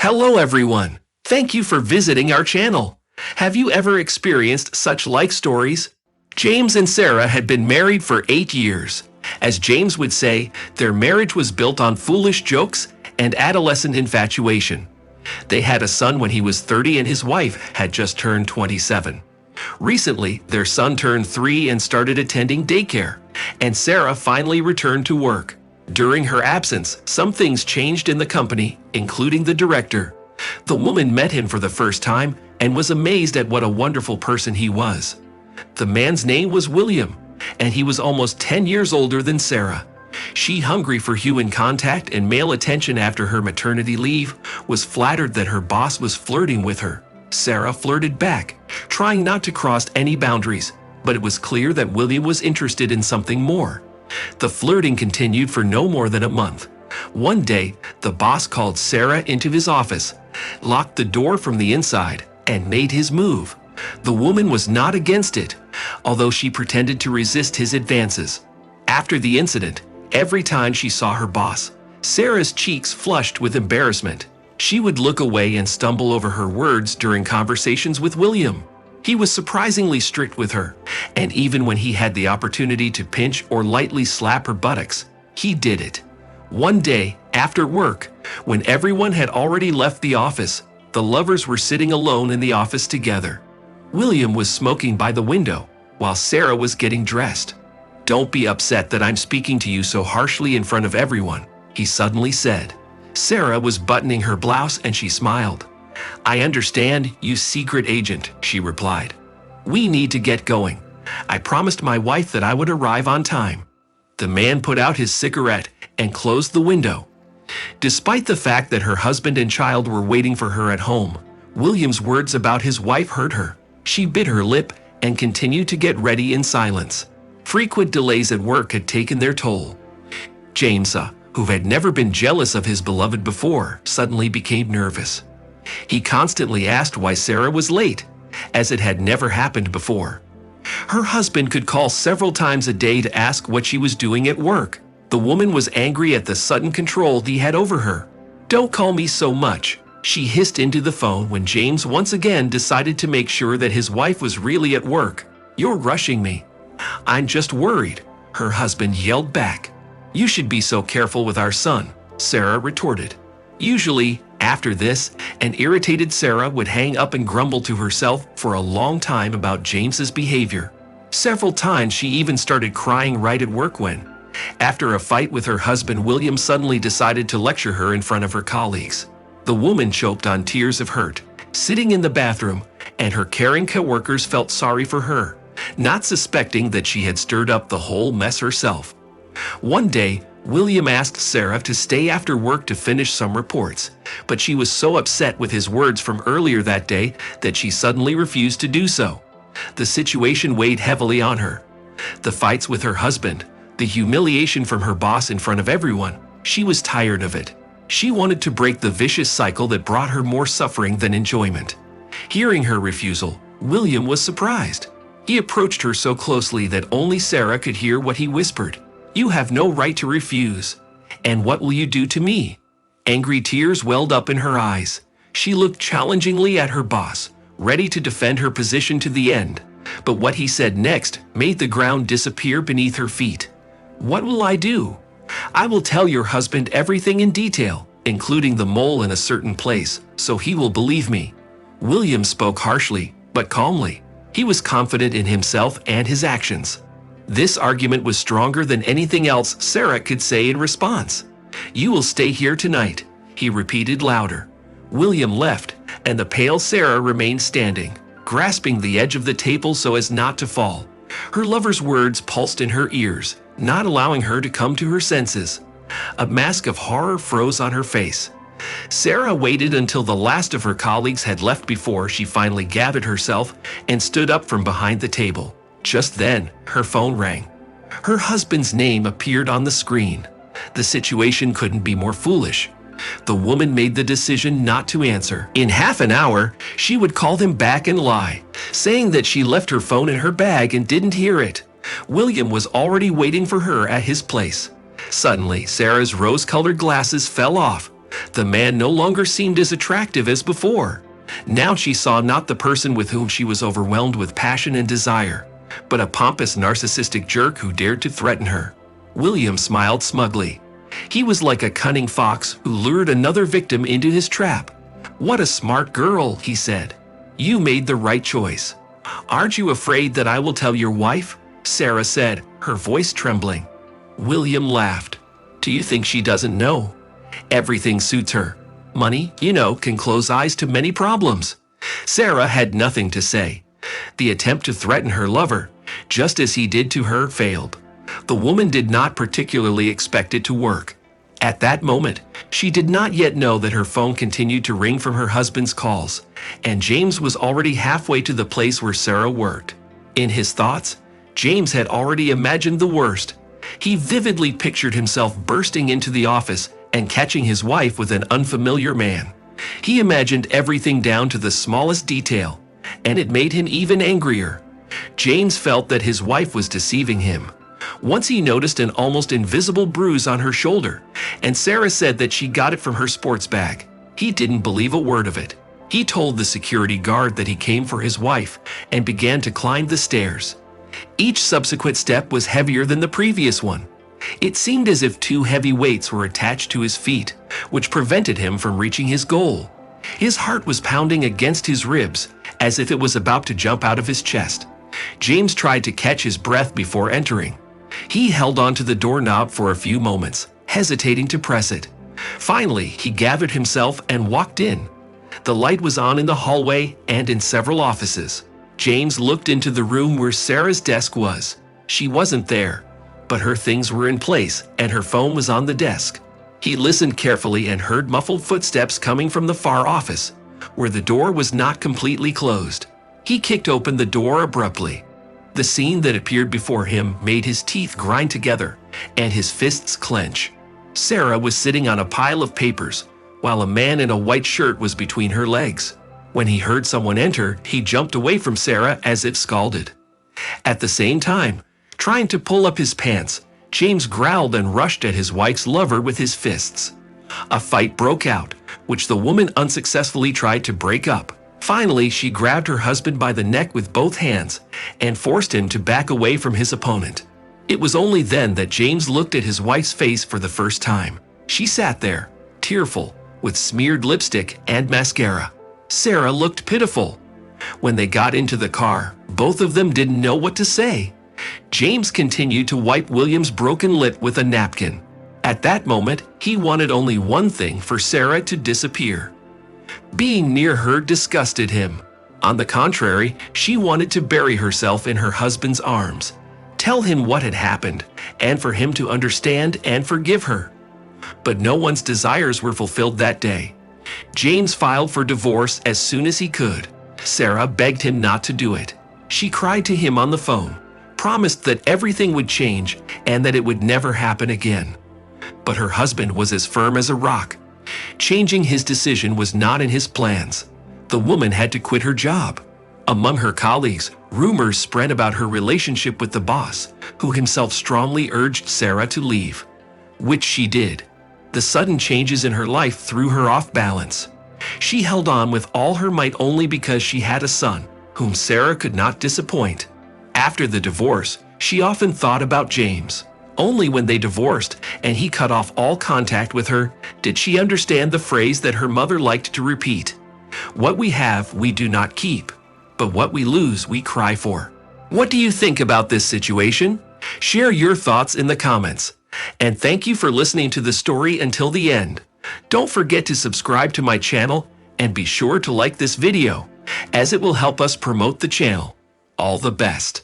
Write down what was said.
Hello everyone! Thank you for visiting our channel. Have you ever experienced such like stories? James and Sarah had been married for 8 years. As James would say, their marriage was built on foolish jokes and adolescent infatuation. They had a son when he was 30 and his wife had just turned 27. Recently, their son turned 3 and started attending daycare, and Sarah finally returned to work. During her absence, some things changed in the company, including the director. The woman met him for the first time and was amazed at what a wonderful person he was. The man's name was William, and he was almost 10 years older than Sarah. She, hungry for human contact and male attention after her maternity leave, was flattered that her boss was flirting with her. Sarah flirted back, trying not to cross any boundaries, but it was clear that William was interested in something more. The flirting continued for no more than a month. One day, the boss called Sarah into his office, locked the door from the inside, and made his move. The woman was not against it, although she pretended to resist his advances. After the incident, every time she saw her boss, Sarah's cheeks flushed with embarrassment. She would look away and stumble over her words during conversations with William. He was surprisingly strict with her, and even when he had the opportunity to pinch or lightly slap her buttocks, he did it. One day, after work, when everyone had already left the office, the lovers were sitting alone in the office together. William was smoking by the window, while Sarah was getting dressed. "Don't be upset that I'm speaking to you so harshly in front of everyone," he suddenly said. Sarah was buttoning her blouse and she smiled. "I understand, you secret agent," she replied. "We need to get going. I promised my wife that I would arrive on time." The man put out his cigarette and closed the window. Despite the fact that her husband and child were waiting for her at home, William's words about his wife hurt her. She bit her lip and continued to get ready in silence. Frequent delays at work had taken their toll. James, who had never been jealous of his beloved before, suddenly became nervous. He constantly asked why Sarah was late, as it had never happened before. Her husband could call several times a day to ask what she was doing at work. The woman was angry at the sudden control he had over her. "Don't call me so much," she hissed into the phone when James once again decided to make sure that his wife was really at work. "You're rushing me." "I'm just worried," her husband yelled back. "You should be so careful with our son," Sarah retorted. Usually, after this, an irritated Sarah would hang up and grumble to herself for a long time about James's behavior. Several times she even started crying right at work when, after a fight with her husband, William suddenly decided to lecture her in front of her colleagues. The woman choked on tears of hurt, sitting in the bathroom, and her caring coworkers felt sorry for her, not suspecting that she had stirred up the whole mess herself. One day, William asked Sarah to stay after work to finish some reports, but she was so upset with his words from earlier that day that she suddenly refused to do so. The situation weighed heavily on her. The fights with her husband, the humiliation from her boss in front of everyone, she was tired of it. She wanted to break the vicious cycle that brought her more suffering than enjoyment. Hearing her refusal, William was surprised. He approached her so closely that only Sarah could hear what he whispered. "You have no right to refuse. And what will you do to me?" Angry tears welled up in her eyes. She looked challengingly at her boss, ready to defend her position to the end. But what he said next made the ground disappear beneath her feet. "What will I do? I will tell your husband everything in detail, including the mole in a certain place, so he will believe me." William spoke harshly, but calmly. He was confident in himself and his actions. This argument was stronger than anything else Sarah could say in response. "You will stay here tonight," he repeated louder. William left, and the pale Sarah remained standing, grasping the edge of the table so as not to fall. Her lover's words pulsed in her ears, not allowing her to come to her senses. A mask of horror froze on her face. Sarah waited until the last of her colleagues had left before she finally gathered herself and stood up from behind the table. Just then, her phone rang. Her husband's name appeared on the screen. The situation couldn't be more foolish. The woman made the decision not to answer. In half an hour, she would call them back and lie, saying that she left her phone in her bag and didn't hear it. William was already waiting for her at his place. Suddenly, Sarah's rose-colored glasses fell off. The man no longer seemed as attractive as before. Now she saw not the person with whom she was overwhelmed with passion and desire, but a pompous narcissistic jerk who dared to threaten her. William smiled smugly. He was like a cunning fox who lured another victim into his trap. "What a smart girl," he said. "You made the right choice." "Aren't you afraid that I will tell your wife?" Sarah said, her voice trembling. William laughed. "Do you think she doesn't know? Everything suits her. Money, can close eyes to many problems." Sarah had nothing to say. The attempt to threaten her lover, just as he did to her, failed. The woman did not particularly expect it to work. At that moment, she did not yet know that her phone continued to ring from her husband's calls, and James was already halfway to the place where Sarah worked. In his thoughts, James had already imagined the worst. He vividly pictured himself bursting into the office and catching his wife with an unfamiliar man. He imagined everything down to the smallest detail, and it made him even angrier. James felt that his wife was deceiving him. Once he noticed an almost invisible bruise on her shoulder, and Sarah said that she got it from her sports bag. He didn't believe a word of it. He told the security guard that he came for his wife and began to climb the stairs. Each subsequent step was heavier than the previous one. It seemed as if two heavy weights were attached to his feet, which prevented him from reaching his goal. His heart was pounding against his ribs, as if it was about to jump out of his chest. James tried to catch his breath before entering. He held onto the doorknob for a few moments, hesitating to press it. Finally, he gathered himself and walked in. The light was on in the hallway and in several offices. James looked into the room where Sarah's desk was. She wasn't there, but her things were in place and her phone was on the desk. He listened carefully and heard muffled footsteps coming from the far office, where the door was not completely closed. He kicked open the door abruptly. The scene that appeared before him made his teeth grind together and his fists clench. Sarah was sitting on a pile of papers, while a man in a white shirt was between her legs. When he heard someone enter, he jumped away from Sarah as if scalded. At the same time, trying to pull up his pants, James growled and rushed at his wife's lover with his fists. A fight broke out, which the woman unsuccessfully tried to break up. Finally, she grabbed her husband by the neck with both hands and forced him to back away from his opponent. It was only then that James looked at his wife's face for the first time. She sat there, tearful, with smeared lipstick and mascara. Sarah looked pitiful. When they got into the car, both of them didn't know what to say. James continued to wipe William's broken lip with a napkin. At that moment, he wanted only one thing: for Sarah to disappear. Being near her disgusted him. On the contrary, she wanted to bury herself in her husband's arms, tell him what had happened, and for him to understand and forgive her. But no one's desires were fulfilled that day. James filed for divorce as soon as he could. Sarah begged him not to do it. She cried to him on the phone, promised that everything would change and that it would never happen again. But her husband was as firm as a rock. Changing his decision was not in his plans. The woman had to quit her job. Among her colleagues, rumors spread about her relationship with the boss, who himself strongly urged Sarah to leave, which she did. The sudden changes in her life threw her off balance. She held on with all her might only because she had a son, whom Sarah could not disappoint. After the divorce, she often thought about James. Only when they divorced and he cut off all contact with her did she understand the phrase that her mother liked to repeat: "What we have, we do not keep, but what we lose, we cry for." What do you think about this situation? Share your thoughts in the comments. And thank you for listening to the story until the end. Don't forget to subscribe to my channel and be sure to like this video, as it will help us promote the channel. All the best.